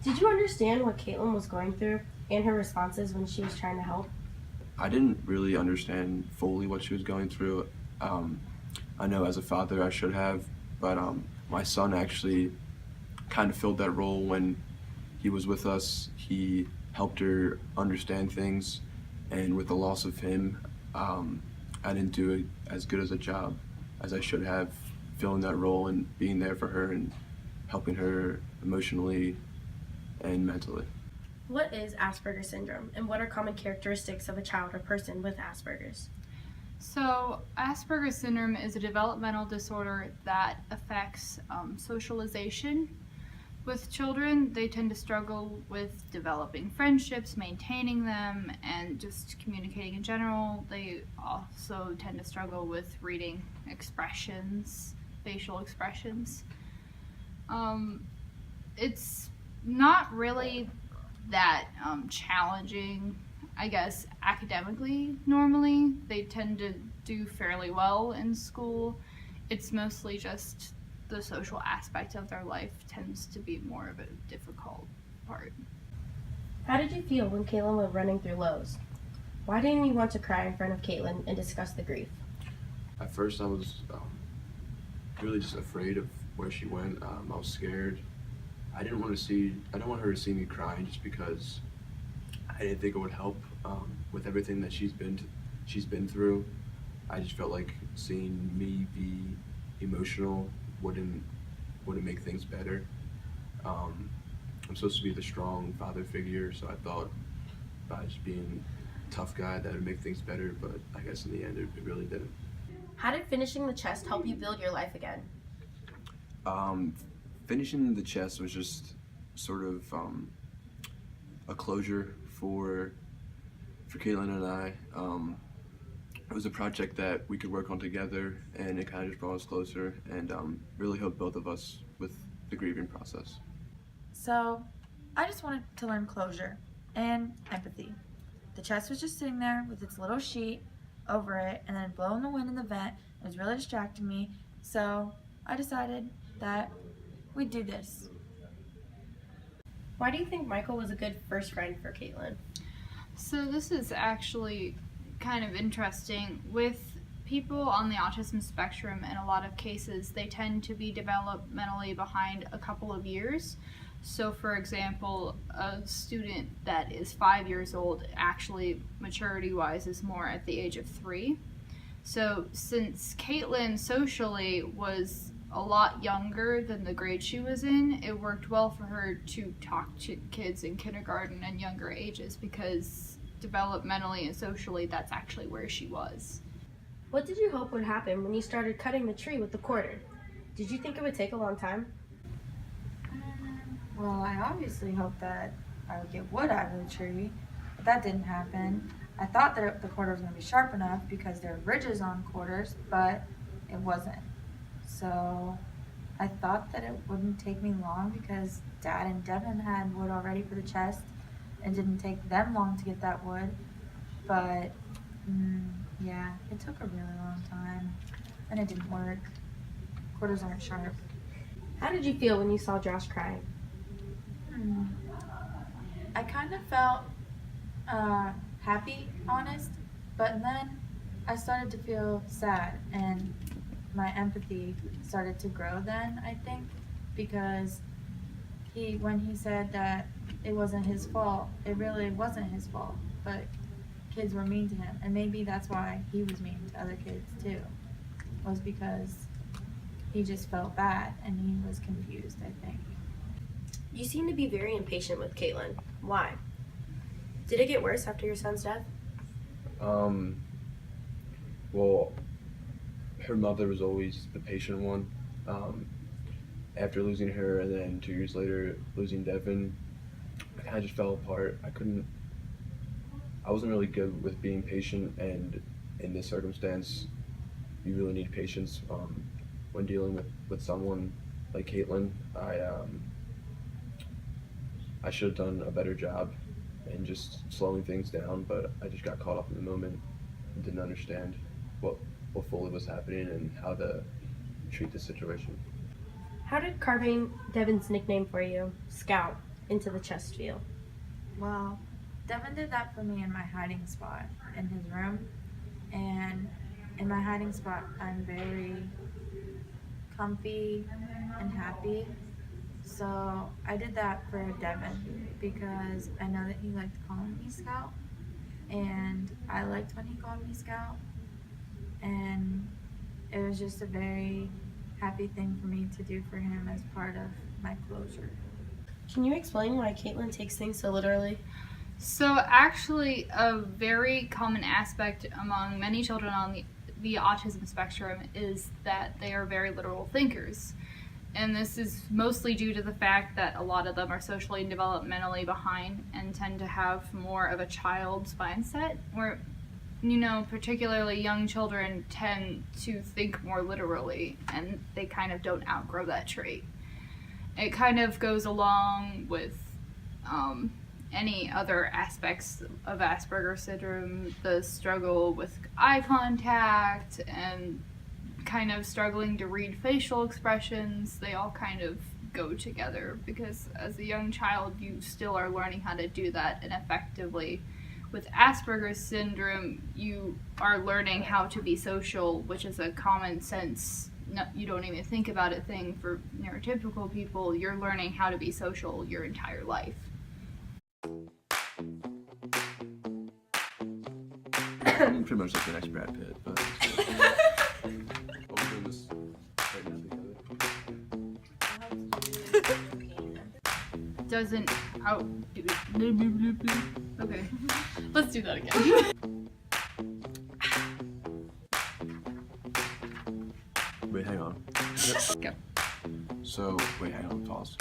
Did you understand what Caitlin was going through and her responses when she was trying to help? I didn't really understand fully what she was going through. Um, I know as a father I should have, but my son actually kind of filled that role when he was with us. He helped her understand things, and with the loss of him, I didn't do it as good as a job as I should have, filling that role and being there for her and helping her emotionally and mentally. What is Asperger's syndrome and what are common characteristics of a child or person with Asperger's? So, Asperger's syndrome is a developmental disorder that affects socialization. With children, they tend to struggle with developing friendships, maintaining them, and just communicating in general. They also tend to struggle with reading expressions, facial expressions. It's not really that challenging, I guess, academically normally. They tend to do fairly well in school. It's mostly just the social aspect of their life tends to be more of a difficult part. How did you feel when Caitlin was running through Lowe's? Why didn't you want to cry in front of Caitlin and discuss the grief? At first, I was really just afraid of where she went. I was scared. I didn't want her to see me crying just because I didn't think it would help with everything that she's been through. I just felt like seeing me be emotional wouldn't make things better. I'm supposed to be the strong father figure, so I thought by just being a tough guy that would make things better, but I guess in the end it really didn't. How did finishing the chest help you build your life again? Finishing the chess was just sort of a closure for Caitlin and I. It was a project that we could work on together, and it kind of just brought us closer and really helped both of us with the grieving process. So, I just wanted to learn closure and empathy. The chest was just sitting there with its little sheet over it and then blowing the wind in the vent. It was really distracting me, so I decided that we'd do this. Why do you think Michael was a good first friend for Caitlin? So this is actually kind of interesting. With people on the autism spectrum, in a lot of cases, they tend to be developmentally behind a couple of years. So for example, a student that is 5 years old actually maturity-wise is more at the age of 3. So since Caitlin socially was a lot younger than the grade she was in, it worked well for her to talk to kids in kindergarten and younger ages because developmentally and socially that's actually where she was. What did you hope would happen when you started cutting the tree with the quarter? Did you think it would take a long time? Well, I obviously hoped that I would get wood out of the tree, but that didn't happen. I thought that the quarter was going to be sharp enough because there are ridges on quarters, but it wasn't. So I thought that it wouldn't take me long because Dad and Devin had wood already for the chest and didn't take them long to get that wood. But yeah, it took a really long time and it didn't work. Quarters aren't sharp. How did you feel when you saw Josh crying? I kind of felt happy, honest, but then I started to feel sad and my empathy started to grow then, I think, because when he said that it wasn't his fault, it really wasn't his fault, but kids were mean to him, and maybe that's why he was mean to other kids too, was because he just felt bad and he was confused, I think. You seem to be very impatient with Caitlin. Why? Did it get worse after your son's death? Well, her mother was always the patient one. After losing her and then 2 years later losing Devin, I kind of just fell apart. I wasn't really good with being patient, and in this circumstance, you really need patience when dealing with someone like Caitlin. I should have done a better job in just slowing things down, but I just got caught up in the moment and didn't understand what fully was happening and how to treat the situation. How did carving Devin's nickname for you, Scout, into the chest feel? Well, Devin did that for me in my hiding spot in his room. And in my hiding spot, I'm very comfy and happy. So I did that for Devin because I know that he liked calling me Scout. And I liked when he called me Scout. And it was just a very happy thing for me to do for him as part of my closure. Can you explain why Caitlin takes things so literally? So actually, a very common aspect among many children on the autism spectrum is that they are very literal thinkers. And this is mostly due to the fact that a lot of them are socially and developmentally behind and tend to have more of a child's mindset, where, particularly young children tend to think more literally, and they kind of don't outgrow that trait. It kind of goes along with any other aspects of Asperger's syndrome, the struggle with eye contact and kind of struggling to read facial expressions. They all kind of go together because as a young child you still are learning how to do that, and effectively with Asperger's syndrome you are learning how to be social, which is a common sense, no, you don't even think about it thing for neurotypical people. You're learning how to be social your entire life. Pretty much like the next Brad Pitt, but we're doing this right now together. Doesn't outdo. Okay, let's do that again. Wait, hang on. Go. So, wait, hang on, pause.